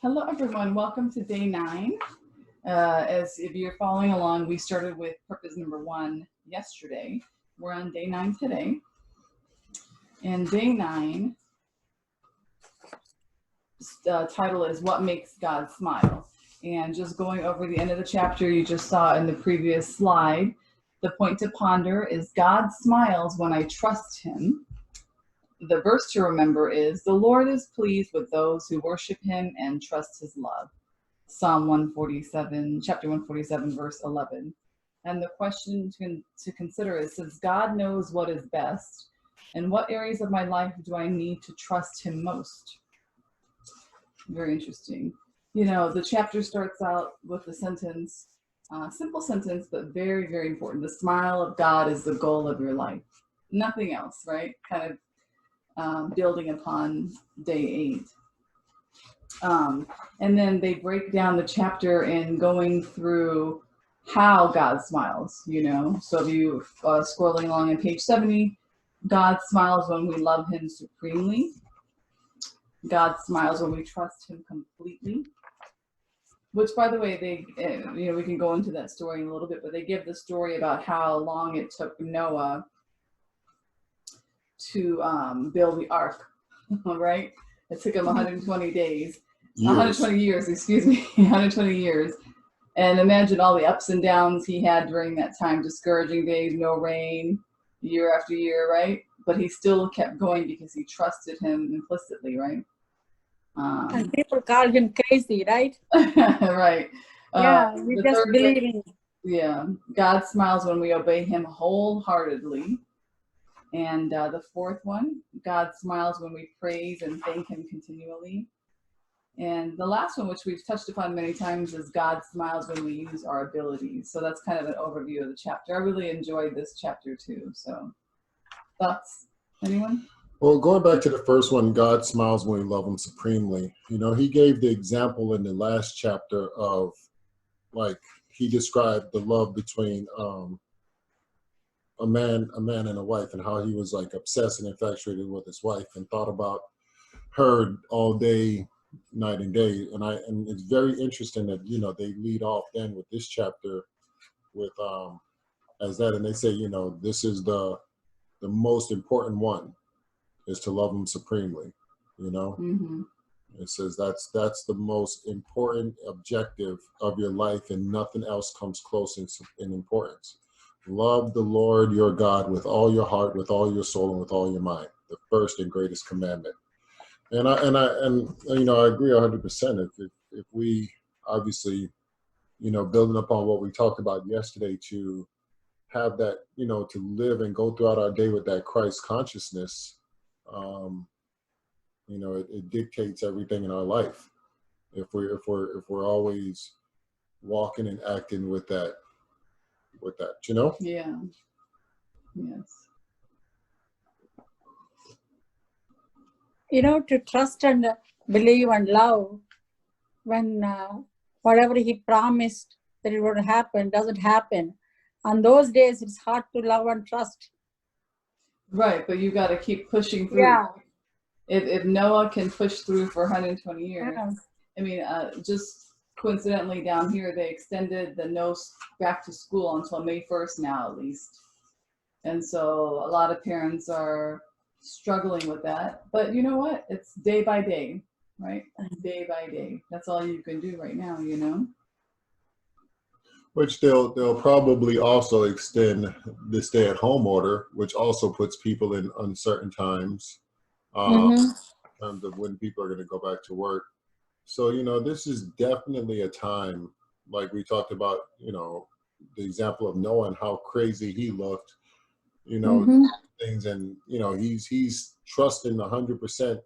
Hello, everyone. Welcome to day 9. As if you're following along, we started with purpose number 1 yesterday. We're on day 9 today. And day 9 title is What Makes God Smile? And just going over the end of the chapter you just saw in the previous slide, the point to ponder is God smiles when I trust him. The verse to remember is, the Lord is pleased with those who worship him and trust his love. Psalm 147, chapter 147, verse 11. And the question to consider is, since God knows what is best, in what areas of my life do I need to trust him most? Very interesting. You know, the chapter starts out with the sentence, simple sentence, but very, very important. The smile of God is the goal of your life. Nothing else, right? Kind of building upon day 8. And then they break down the chapter in going through how God smiles, you know. So if you scrolling along on page 70, God smiles when we love him supremely. God smiles when we trust him completely. Which, by the way, they, we can go into that story in a little bit, but they give the story about how long it took Noah to build the ark, right? It took him 120 days, 120 years, excuse me, 120 years. And imagine all the ups and downs he had during that time, discouraging days, no rain, year after year, right? But he still kept going because he trusted him implicitly, right? And people call him crazy, right? Right. Yeah, we just believe. Yeah, God smiles when we obey him wholeheartedly. And the fourth one, God smiles when we praise and thank him continually. And the last one, which we've touched upon many times, is God smiles when we use our abilities. So that's kind of an overview of the chapter. I really enjoyed this chapter too. So thoughts, anyone? Well, going back to the first one, God smiles when we love him supremely. You know, he gave the example in the last chapter of, like, he described the love between a man and a wife, and how he was like obsessed and infatuated with his wife and thought about her all day, night and day. And it's very interesting that, you know, they lead off then with this chapter with as that, and they say, you know, this is the most important one, is to love him supremely, you know. Mm-hmm. It says that's the most important objective of your life, and nothing else comes close in importance. Love the Lord your God with all your heart, with all your soul, and with all your mind. The first and greatest commandment. And I you know, I agree 100%. If we obviously, you know, building upon what we talked about yesterday, to have that, you know, to live and go throughout our day with that Christ consciousness, you know, it dictates everything in our life. If we're always walking and acting with that, you know? Yeah. Yes. You know, to trust and believe and love when whatever he promised that it would happen doesn't happen. On those days, it's hard to love and trust. Right, but you got to keep pushing through. Yeah. If Noah can push through for 120 years, Yeah. I mean, just coincidentally down here, they extended the no back to school until May 1st now, at least. And so a lot of parents are struggling with that. But you know what? It's day by day, right? Day by day. That's all you can do right now, you know? Which they'll probably also extend the stay-at-home order, which also puts people in uncertain times in terms of when people are going to go back to work. So, you know, this is definitely a time, like we talked about, you know, the example of Noah and how crazy he looked, you know, things, and, you know, he's trusting 100%,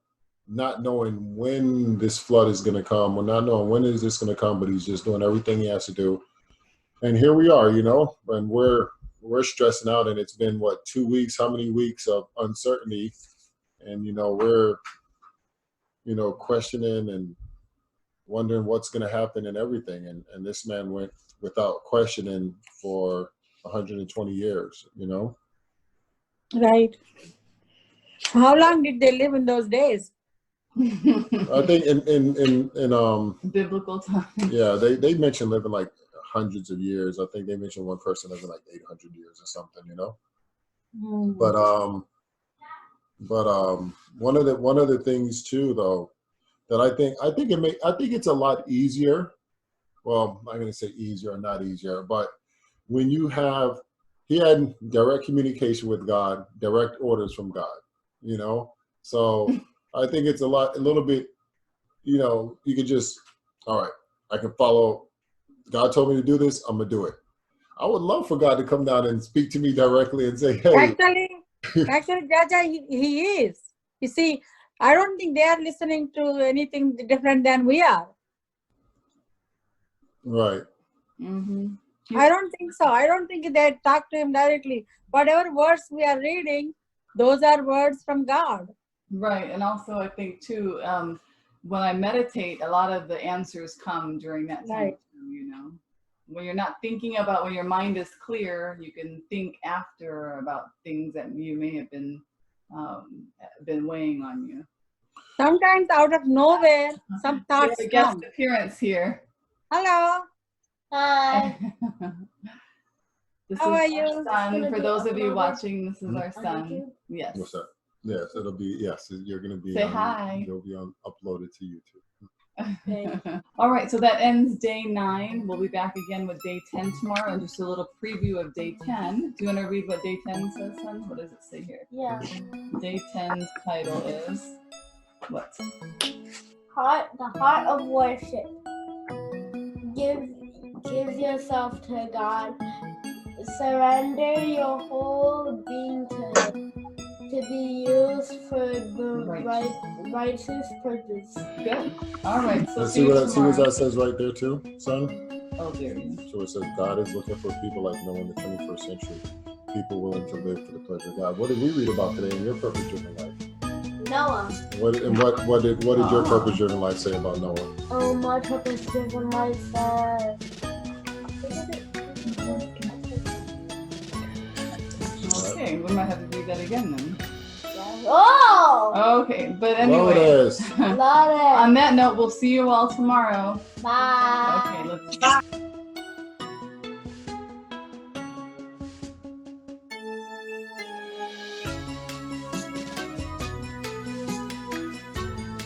not knowing when this flood is going to come, or not knowing when is this going to come, but he's just doing everything he has to do. And here we are, you know, and we're stressing out, and it's been, what, 2 weeks, how many weeks of uncertainty, and, you know, we're, you know, questioning and wondering what's going to happen and everything. And this man went without questioning for 120 years, you know? Right. How long did they live in those days? I think in Biblical time. yeah, they mentioned living like hundreds of years. I think they mentioned one person living like 800 years or something, you know. Mm. But one of the things too, though, that I think it's a lot easier. Well, I'm going to say easier or not easier, but when he had direct communication with God, direct orders from God, you know. So I think it's a little bit, you know, you could just, all right, I can follow. God told me to do this, I'm gonna do it. I would love for God to come down and speak to me directly and say, hey, Actually, Jaja, he is. You see, I don't think they are listening to anything different than we are. right. Mm-hmm. I don't think so. I don't think they talk to him directly. Whatever words we are reading, those are words from God. Right, and also I think too, when I meditate, a lot of the answers come during that time. Right. Too, you know, when you're not thinking about, when your mind is clear, you can think after about things that you may have been weighing on you. Sometimes out of nowhere, some thoughts We have a guest come. appearance here. Hello. Hi. This How is are our you? son. For those of you uploaded watching, this is our on son. YouTube? Yes. What's that? Yes, it'll be, yes, you're going to be Say on, hi. you'll be uploaded to YouTube. All right, so that ends day 9. We'll be back again with day 10 tomorrow, and just a little preview of day 10. Do you want to read what day 10 says, son? What does it say here? Yeah. Day 10's title is what? The heart of worship. Give yourself to God. Surrender your whole being to be used for the righteous purpose. Good. All right. So Let's see see you what tomorrow. that says right there too, son. Oh, there you go. So it says God is looking for people like Noah in the 21st century, people willing to live for the pleasure of God. What did we read about today in your purpose-driven life? Noah. What did your purpose-driven life say about Noah? My purpose-driven life says. Okay, we might have to read that again then. Oh! Okay, but anyway. Lotus. Love it. On that note, we'll see you all tomorrow. Bye. Okay, let's.